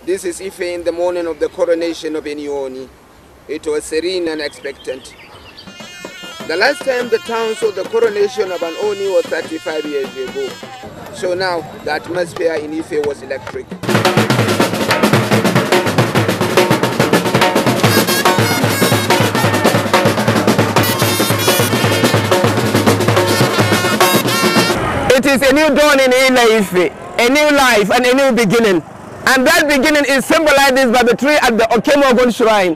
This is Ife in the morning of the coronation of Enioni. It was serene and expectant. The last time the town saw the coronation of an Oni was 35 years ago. So now the atmosphere in Ife was electric. It is a new dawn in Ile-Ife, a new life and a new beginning. And that beginning is symbolized by the tree at the Okemogun Shrine.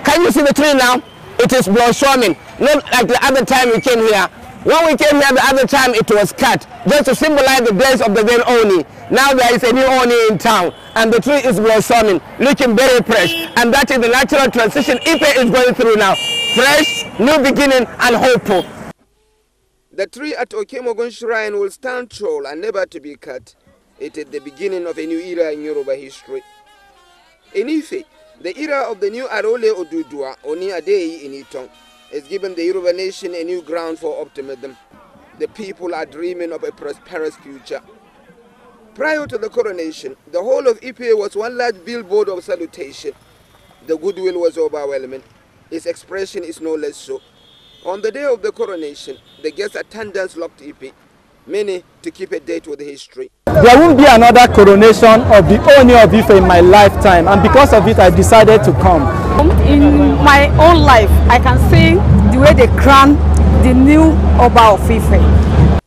Can you see the tree now? It is blossoming, not like the other time we came here. When we came here the other time it was cut, just to symbolize the days of the then Oni. Now there is a new Oni in town, and the tree is blossoming, looking very fresh. And that is the natural transition Ife is going through now. Fresh, new beginning and hopeful. The tree at Okemogun Shrine will stand tall and never to be cut. It is the beginning of a new era in Yoruba history. In Ife, the era of the new Arole Odudua, Oni Adeyi in Iton, has given the Yoruba nation a new ground for optimism. The people are dreaming of a prosperous future. Prior to the coronation, the whole of Ife was one large billboard of salutation. The goodwill was overwhelming. Its expression is no less so. On the day of the coronation, the guest attendants locked Ife, many to keep a date with history. There won't be another coronation of the Oni of Ife in my lifetime, and because of it I decided to come. In my own life, I can see the way they crown the new Oba of Ife.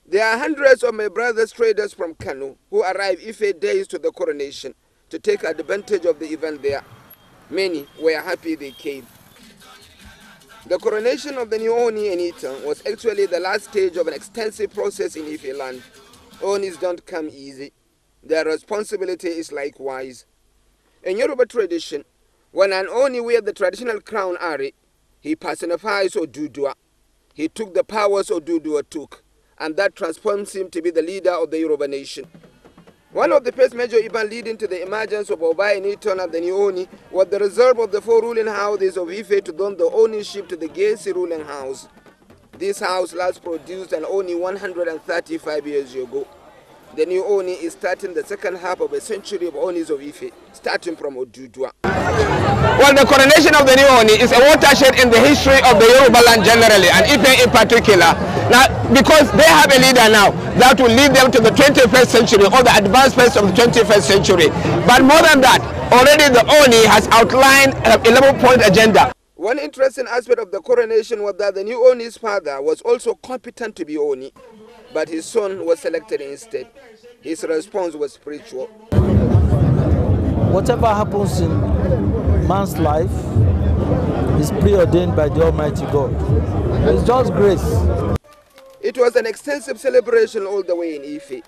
There are hundreds of my brothers traders from Kano who arrive Ife days to the coronation to take advantage of the event there. Many were happy they came. The coronation of the new Oni in Iton was actually the last stage of an extensive process in Ife land. Onis don't come easy. Their responsibility is likewise. In Yoruba tradition, when an Oni wears the traditional crown Ari, he personifies Odudua. He took the powers Odudua took, and that transforms him to be the leader of the Yoruba nation. One of the first major events leading to the emergence of Oba in Iton and the new Oni was the reserve of the four ruling houses of Ife to don the ownership to the Gesi ruling house. This house last produced an Oni 135 years ago. The new Oni is starting the second half of a century of Onis of Ife, starting from Odudua. Well, the coronation of the new Oni is a watershed in the history of the Yoruba land generally, and Ife in particular. Now, because they have a leader now that will lead them to the 21st century, or the advanced phase of the 21st century. But more than that, already the Oni has outlined an 11-point agenda. One interesting aspect of the coronation was that the new Oni's father was also competent to be Oni, but his son was selected instead. His response was spiritual. Whatever happens in man's life is preordained by the Almighty God. It's just grace. It was an extensive celebration all the way in Ife,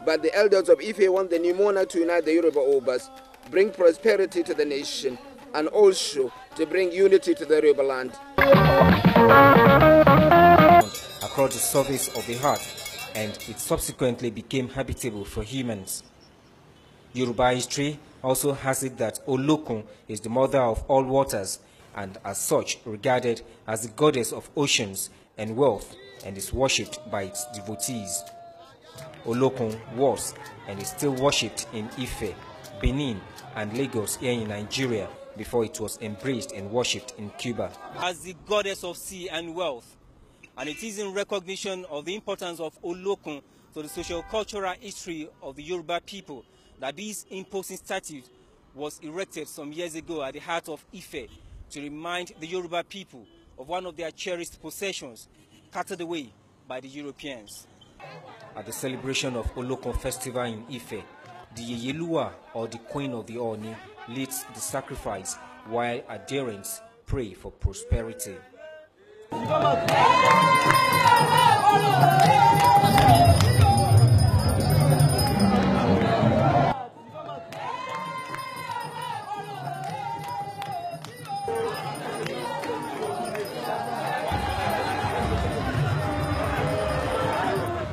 but the elders of Ife want the new monarch to unite the Yoruba Obas, bring prosperity to the nation, and also to bring unity to the Yoruba land. Across the surface of the earth, and it subsequently became habitable for humans. Yoruba history also has it that Olokun is the mother of all waters, and as such regarded as the goddess of oceans and wealth, and is worshipped by its devotees. Olokun was and is still worshipped in Ife, Benin, and Lagos here in Nigeria, before it was embraced and worshipped in Cuba. As the goddess of sea and wealth, and it is in recognition of the importance of Olokun to the social-cultural history of the Yoruba people that this imposing statue was erected some years ago at the heart of Ife to remind the Yoruba people of one of their cherished possessions, carted away by the Europeans. At the celebration of Olokun festival in Ife, the Yeyelua, or the Queen of the Oni, leads the sacrifice while adherents pray for prosperity.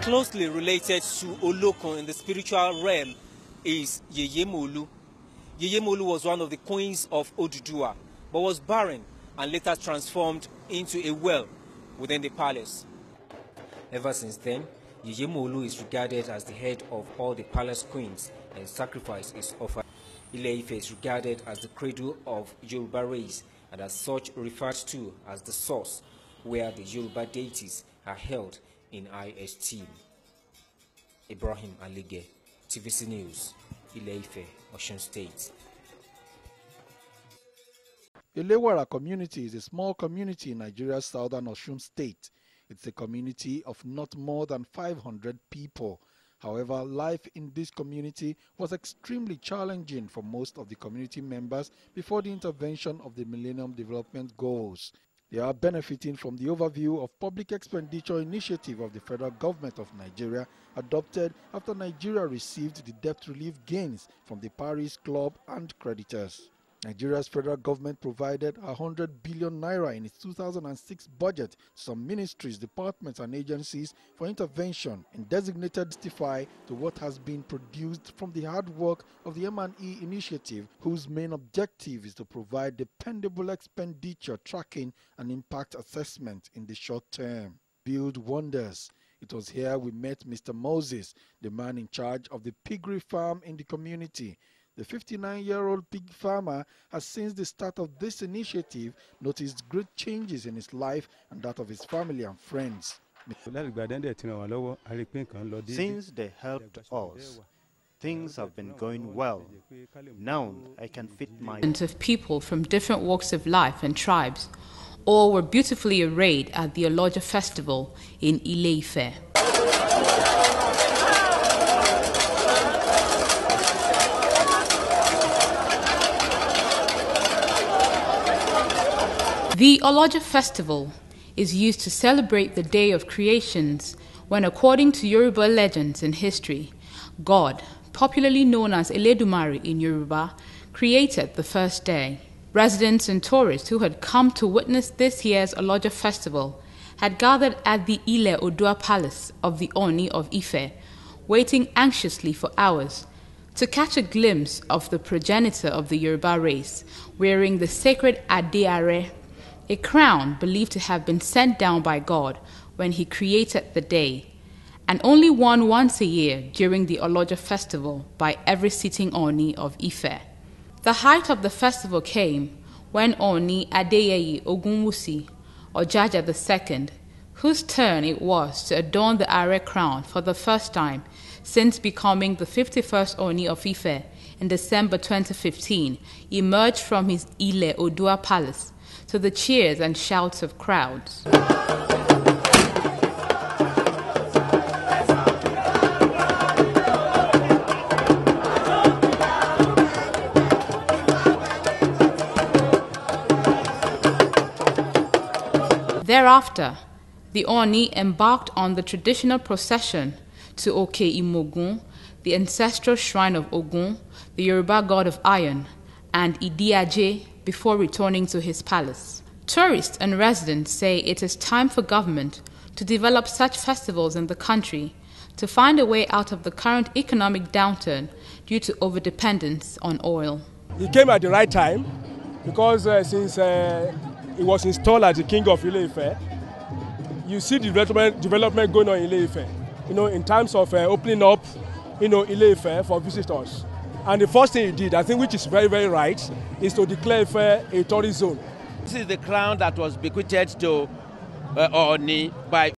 Closely related to Olokun in the spiritual realm is Yeyemolu. Yeyemolu was one of the queens of Odudua, but was barren and later transformed into a well within the palace. Ever since then, Yeyemolu is regarded as the head of all the palace queens, and sacrifice is offered. Ile-Ife is regarded as the cradle of Yoruba race and as such referred to as the source where the Yoruba deities are held in high esteem. Ibrahim Alige, TVC News, Ile-Ife, Osun State. Ilewara community is a small community in Nigeria's southern Osun State. It's a community of not more than 500 people. However, life in this community was extremely challenging for most of the community members before the intervention of the Millennium Development Goals. They are benefiting from the overview of public expenditure initiative of the federal government of Nigeria, adopted after Nigeria received the debt relief gains from the Paris Club and creditors. Nigeria's federal government provided 100 billion naira in its 2006 budget to some ministries, departments and agencies for intervention in designated testify to what has been produced from the hard work of the M&E initiative, whose main objective is to provide dependable expenditure tracking and impact assessment in the short term. Build wonders. It was here we met Mr. Moses, the man in charge of the piggery farm in the community. The 59-year-old pig farmer has since the start of this initiative noticed great changes in his life and that of his family and friends. Since they helped us, things have been going well. Now I can fit my... ...of people from different walks of life and tribes, all were beautifully arrayed at the Oloja festival in Ile-Ife. The Oloja festival is used to celebrate the day of creations when, according to Yoruba legends and history, God, popularly known as Eledumare in Yoruba, created the first day. Residents and tourists who had come to witness this year's Oloja festival had gathered at the Ile Odua Palace of the Oni of Ife, waiting anxiously for hours to catch a glimpse of the progenitor of the Yoruba race, wearing the sacred Adeare, a crown believed to have been sent down by God when he created the day, and only worn once a year during the Oloja festival by every sitting Oni of Ife. The height of the festival came when Oni Adeyeye Ogunwusi, Ojaja II, whose turn it was to adorn the Are crown for the first time since becoming the 51st Oni of Ife in December 2015, emerged from his Ile Odua Palace to the cheers and shouts of crowds. Thereafter, the Oni embarked on the traditional procession to Oke Imogun, the ancestral shrine of Ogun, the Yoruba god of iron, and Idiaje, before returning to his palace. Tourists and residents say it is time for government to develop such festivals in the country to find a way out of the current economic downturn due to overdependence on oil. He came at the right time because since he was installed as the king of Ile-Ife, you see the development going on in Ile-Ife, in terms of opening up, Ile-Ife for visitors. And the first thing he did, I think, which is very, very right, is to declare Ife a tourist zone. This is the crown that was bequeathed to Oni by